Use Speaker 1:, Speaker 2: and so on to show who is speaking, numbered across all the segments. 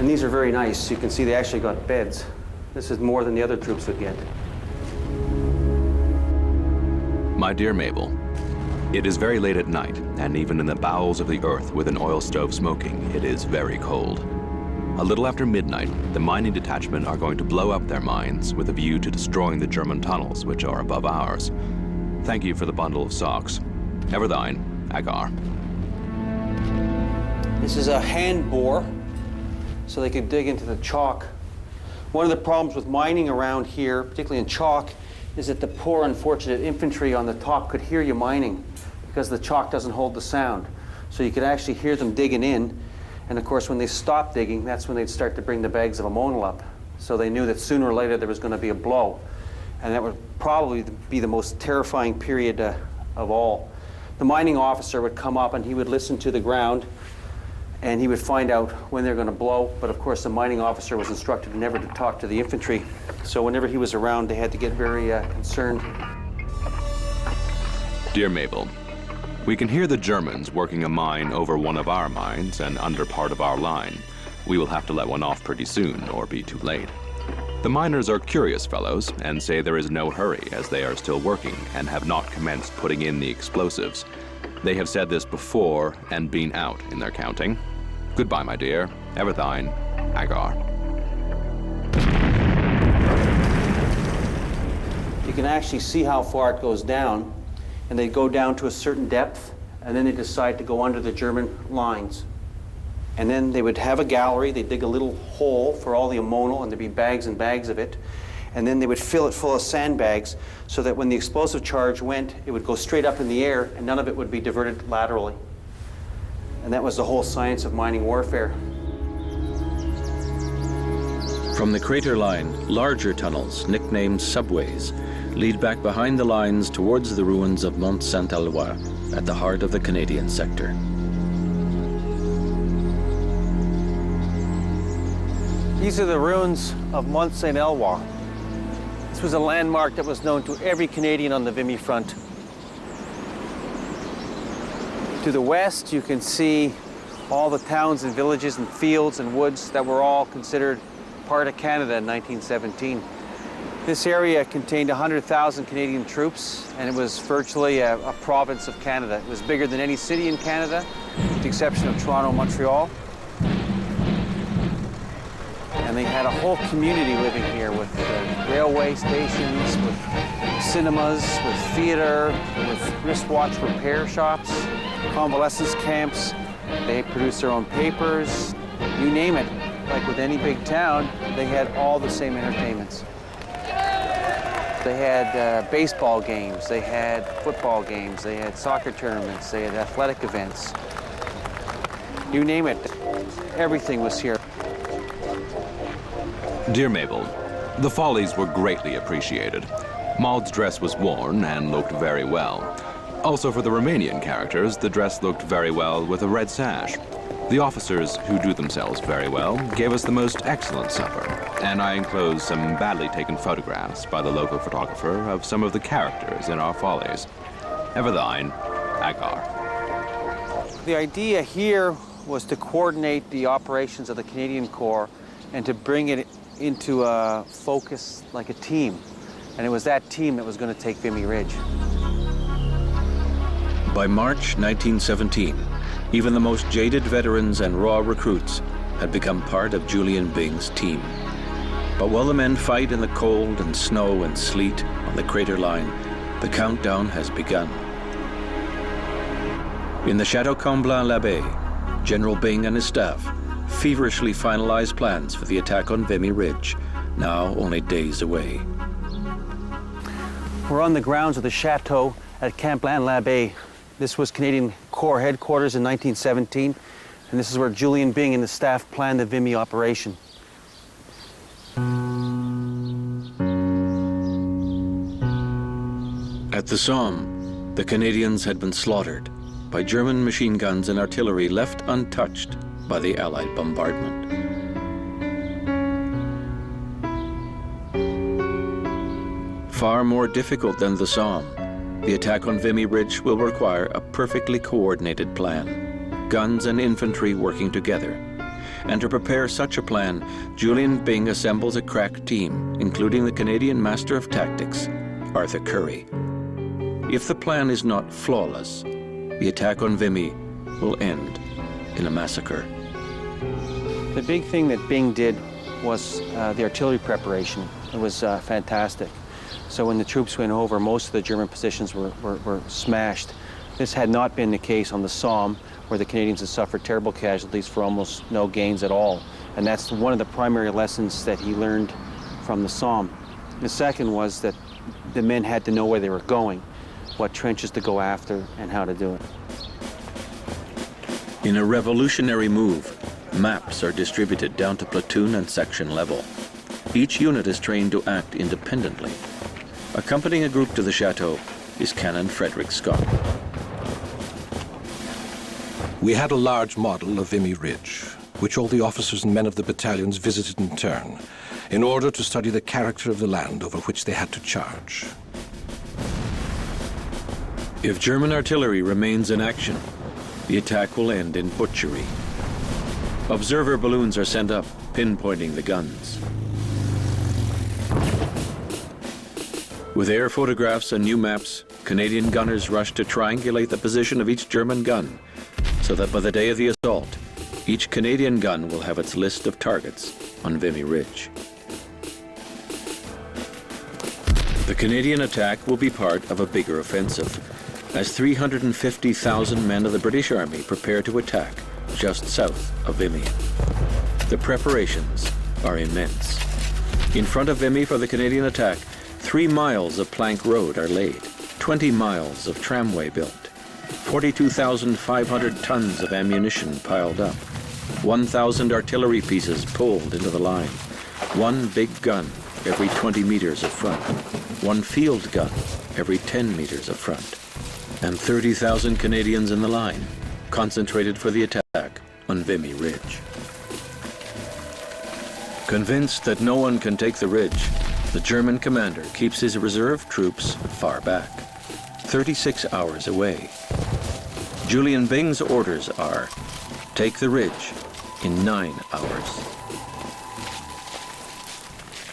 Speaker 1: And these are very nice. You can see they actually got beds. This is more than the other troops would get.
Speaker 2: My dear Mabel, it is very late at night, and even in the bowels of the earth with an oil stove smoking, it is very cold. A little after midnight, the mining detachment are going to blow up their mines with a view to destroying the German tunnels, which are above ours. Thank you for the bundle of socks. Ever thine, Agar.
Speaker 1: This is a hand bore, so they could dig into the chalk. One of the problems with mining around here, particularly in chalk, is that the poor unfortunate infantry on the top could hear you mining because the chalk doesn't hold the sound. So you could actually hear them digging in. And of course, when they stopped digging, that's when they'd start to bring the bags of ammonal up. So they knew that sooner or later there was going to be a blow. And that would probably be the most terrifying period of all. The mining officer would come up and he would listen to the ground and he would find out when they're going to blow. But of course, the mining officer was instructed never to talk to the infantry. So whenever he was around, they had to get very concerned.
Speaker 2: Dear Mabel, we can hear the Germans working a mine over one of our mines and under part of our line. We will have to let one off pretty soon or be too late. The miners are curious fellows and say there is no hurry as they are still working and have not commenced putting in the explosives. They have said this before and been out in their counting. Goodbye, my dear. Ever thine, Agar.
Speaker 1: You can actually see how far it goes down, and they go down to a certain depth, and then they decide to go under the German lines. And then they would have a gallery, they'd dig a little hole for all the ammonal, and there'd be bags and bags of it. And then they would fill it full of sandbags so that when the explosive charge went, it would go straight up in the air and none of it would be diverted laterally. And that was the whole science of mining warfare.
Speaker 3: From the crater line, larger tunnels, nicknamed subways, lead back behind the lines towards the ruins of Mont Saint-Eloi at the heart of the Canadian sector.
Speaker 1: These are the ruins of Mont Saint-Eloi. This was a landmark that was known to every Canadian on the Vimy front. To the west, you can see all the towns and villages and fields and woods that were all considered part of Canada in 1917. This area contained 100,000 Canadian troops, and it was virtually a province of Canada. It was bigger than any city in Canada, with the exception of Toronto and Montreal. And they had a whole community living here with railway stations, with cinemas, with theater, with wristwatch repair shops, convalescence camps. They produced their own papers, you name it. Like with any big town, they had all the same entertainments. They had baseball games, they had football games, they had soccer tournaments, they had athletic events. You name it, everything was here.
Speaker 2: Dear Mabel, the Follies were greatly appreciated. Maud's dress was worn and looked very well. Also for the Romanian characters, the dress looked very well with a red sash. The officers, who do themselves very well, gave us the most excellent supper, and I enclosed some badly taken photographs by the local photographer of some of the characters in our Follies. Ever thine, Agar.
Speaker 1: The idea here was to coordinate the operations of the Canadian Corps and to bring it into a focus like a team. And it was that team that was going to take Vimy Ridge.
Speaker 3: By March 1917, even the most jaded veterans and raw recruits had become part of Julian Byng's team. But while the men fight in the cold and snow and sleet on the crater line, the countdown has begun. In the Chateau Comblain-l'Abbaye, General Byng and his staff feverishly finalized plans for the attack on Vimy Ridge, now only days away.
Speaker 1: We're on the grounds of the Chateau at Comblain-l'Abbaye. This was Canadian Corps headquarters in 1917, and this is where Julian Byng and the staff planned the Vimy operation.
Speaker 3: At the Somme, the Canadians had been slaughtered by German machine guns and artillery left untouched by the Allied bombardment. Far more difficult than the Somme, the attack on Vimy Ridge will require a perfectly coordinated plan, guns and infantry working together, and to prepare such a plan, Julian Byng assembles a crack team, including the Canadian Master of Tactics, Arthur Currie. If the plan is not flawless, the attack on Vimy will end in a massacre.
Speaker 1: The big thing that Byng did was the artillery preparation. It was fantastic. So when the troops went over, most of the German positions were smashed. This had not been the case on the Somme, where the Canadians had suffered terrible casualties for almost no gains at all. And that's one of the primary lessons that he learned from the Somme. The second was that the men had to know where they were going, what trenches to go after, and how to do it.
Speaker 3: In a revolutionary move, maps are distributed down to platoon and section level. Each unit is trained to act independently. Accompanying a group to the chateau is Canon Frederick Scott.
Speaker 4: We had a large model of Vimy Ridge, which all the officers and men of the battalions visited in turn, in order to study the character of the land over which they had to charge.
Speaker 3: If German artillery remains in action, the attack will end in butchery. Observer balloons are sent up, pinpointing the guns. With air photographs and new maps, Canadian gunners rush to triangulate the position of each German gun, so that by the day of the assault, each Canadian gun will have its list of targets on Vimy Ridge. The Canadian attack will be part of a bigger offensive, as 350,000 men of the British Army prepare to attack just south of Vimy. The preparations are immense. In front of Vimy for the Canadian attack, 3 miles of plank road are laid, 20 miles of tramway built, 42,500 tons of ammunition piled up, 1,000 artillery pieces pulled into the line, 1 big gun every 20 meters of front, 1 field gun every 10 meters of front, and 30,000 Canadians in the line, concentrated for the attack on Vimy Ridge. Convinced that no one can take the ridge, the German commander keeps his reserve troops far back, 36 hours away. Julian Byng's orders are, take the ridge in 9 hours.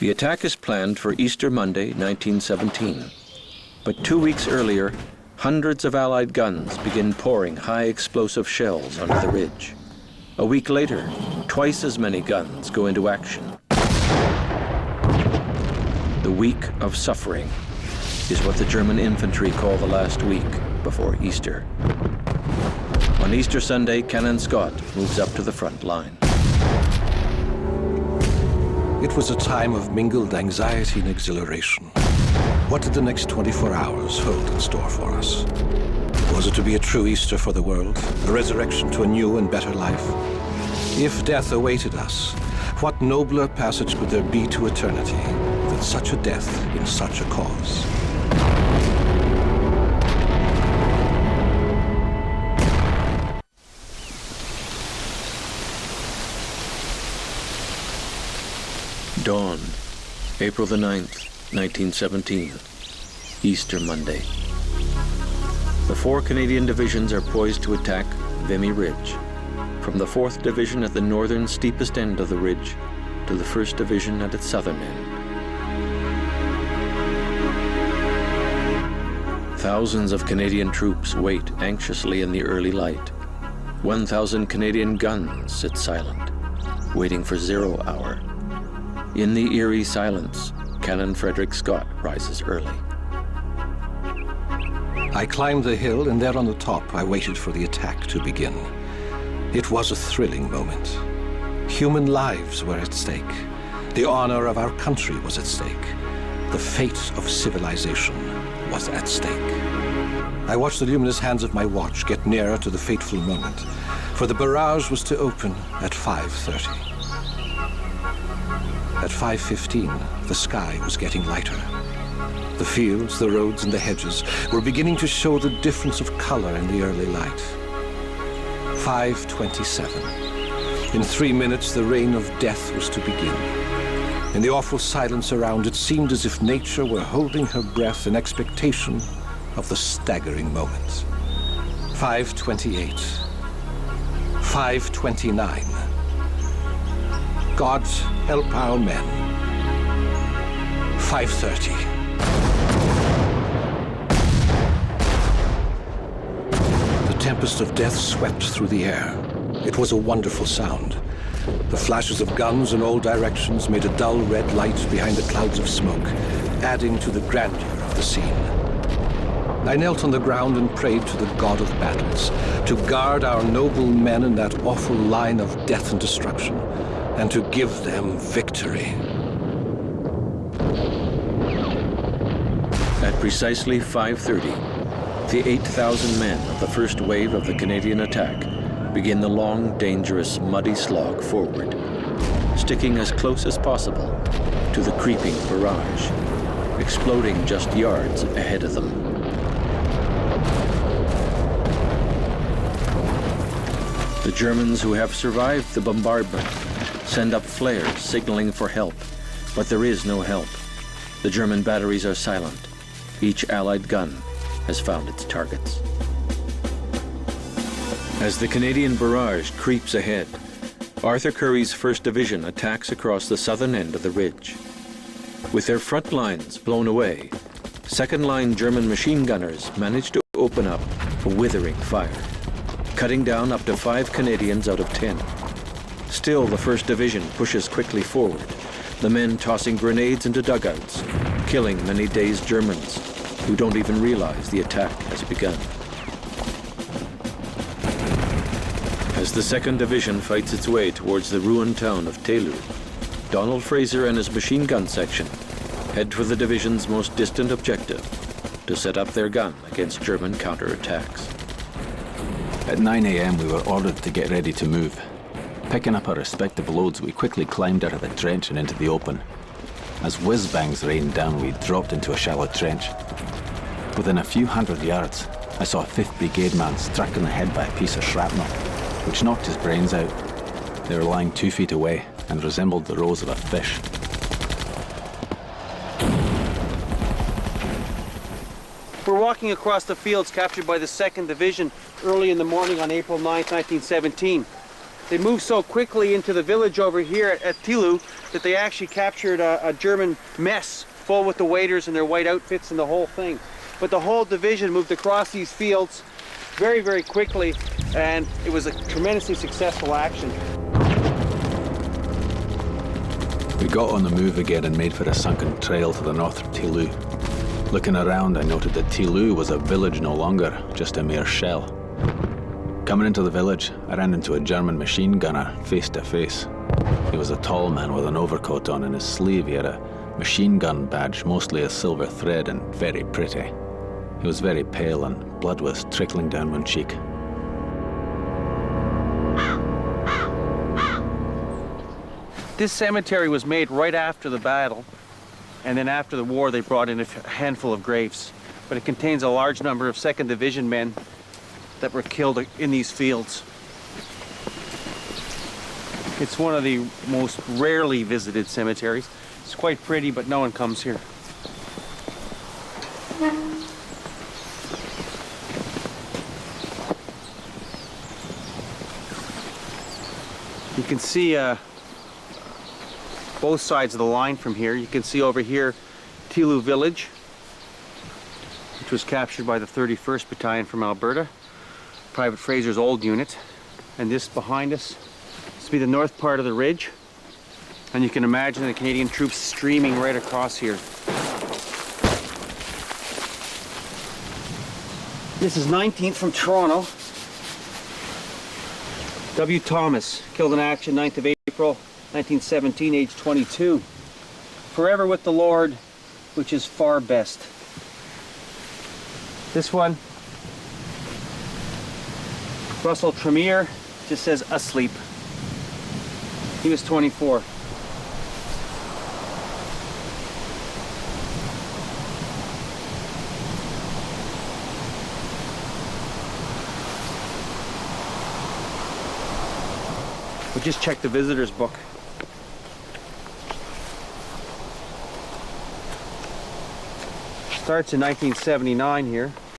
Speaker 3: The attack is planned for Easter Monday, 1917. But 2 weeks earlier, hundreds of Allied guns begin pouring high explosive shells onto the ridge. A week later, twice as many guns go into action. The week of suffering is what the German infantry call the last week before Easter. On Easter Sunday, Canon Scott moves up to the front line.
Speaker 4: It was a time of mingled anxiety and exhilaration. What did the next 24 hours hold in store for us? Was it to be a true Easter for the world, a resurrection to a new and better life? If death awaited us, what nobler passage could there be to eternity than such a death in such a cause?
Speaker 3: Dawn, April the 9th, 1917, Easter Monday. The 4 Canadian divisions are poised to attack Vimy Ridge, from the 4th Division at the northern steepest end of the ridge to the 1st Division at its southern end. Thousands of Canadian troops wait anxiously in the early light. 1,000 Canadian guns sit silent, waiting for 0 hour. In the eerie silence, Canon Frederick Scott rises early.
Speaker 4: I climbed the hill, and there on the top, I waited for the attack to begin. It was a thrilling moment. Human lives were at stake. The honor of our country was at stake. The fate of civilization was at stake. I watched the luminous hands of my watch get nearer to the fateful moment, for the barrage was to open at 5:30. At 5:15, the sky was getting lighter. The fields, the roads, and the hedges were beginning to show the difference of color in the early light. 5:27. In 3 minutes, the reign of death was to begin. In the awful silence around, it seemed as if nature were holding her breath in expectation of the staggering moment. 5:28. 5:29. God help our men. 5:30. The tempest of death swept through the air. It was a wonderful sound. The flashes of guns in all directions made a dull red light behind the clouds of smoke, adding to the grandeur of the scene. I knelt on the ground and prayed to the God of battles to guard our noble men in that awful line of death and destruction, and to give them victory.
Speaker 3: At precisely 5:30, the 8,000 men of the first wave of the Canadian attack begin the long, dangerous, muddy slog forward, sticking as close as possible to the creeping barrage, exploding just yards ahead of them. The Germans who have survived the bombardment send up flares signaling for help, but there is no help. The German batteries are silent. Each Allied gun has found its targets. As the Canadian barrage creeps ahead, Arthur Curry's 1st Division attacks across the southern end of the ridge. With their front lines blown away, second-line German machine gunners manage to open up a withering fire, cutting down up to 5 Canadians out of 10. Still, the 1st Division pushes quickly forward, the men tossing grenades into dugouts, killing many dazed Germans who don't even realize the attack has begun. As the 2nd Division fights its way towards the ruined town of Telou, Donald Fraser and his machine gun section head for the division's most distant objective, to set up their gun against German counterattacks.
Speaker 5: At 9 a.m. we were ordered to get ready to move. Picking up our respective loads, we quickly climbed out of the trench and into the open. As whiz-bangs rained down, we dropped into a shallow trench. Within a few hundred yards, I saw a 5th Brigade man struck in the head by a piece of shrapnel, which knocked his brains out. They were lying 2 feet away and resembled the roes of a fish.
Speaker 1: We're walking across the fields captured by the 2nd Division early in the morning on April 9th, 1917. They moved so quickly into the village over here at Telou that they actually captured a German mess full with the waiters and their white outfits and the whole thing. But the whole division moved across these fields very, very quickly, and it was a tremendously successful action.
Speaker 5: We got on the move again and made for a sunken trail to the north of Telou. Looking around, I noted that Telou was a village no longer, just a mere shell. Coming into the village, I ran into a German machine gunner face to face. He was a tall man with an overcoat on. In his sleeve he had a machine gun badge, mostly a silver thread and very pretty. He was very pale and blood was trickling down one cheek.
Speaker 1: This cemetery was made right after the battle, and then after the war they brought in a handful of graves. But it contains a large number of 2nd Division men that were killed in these fields. It's one of the most rarely visited cemeteries. It's quite pretty, but no one comes here. You can see both sides of the line from here. You can see over here Telou Village, which was captured by the 31st Battalion from Alberta, Private Fraser's old unit. And this behind us, this will be the north part of the ridge. And you can imagine the Canadian troops streaming right across here. This is 19th from Toronto. W. Thomas, killed in action 9th of April, 1917, age 22. Forever with the Lord, which is far best. This one, Russell Tremere, just says asleep. He was 24. We just checked the visitor's book. Starts in 1979 here.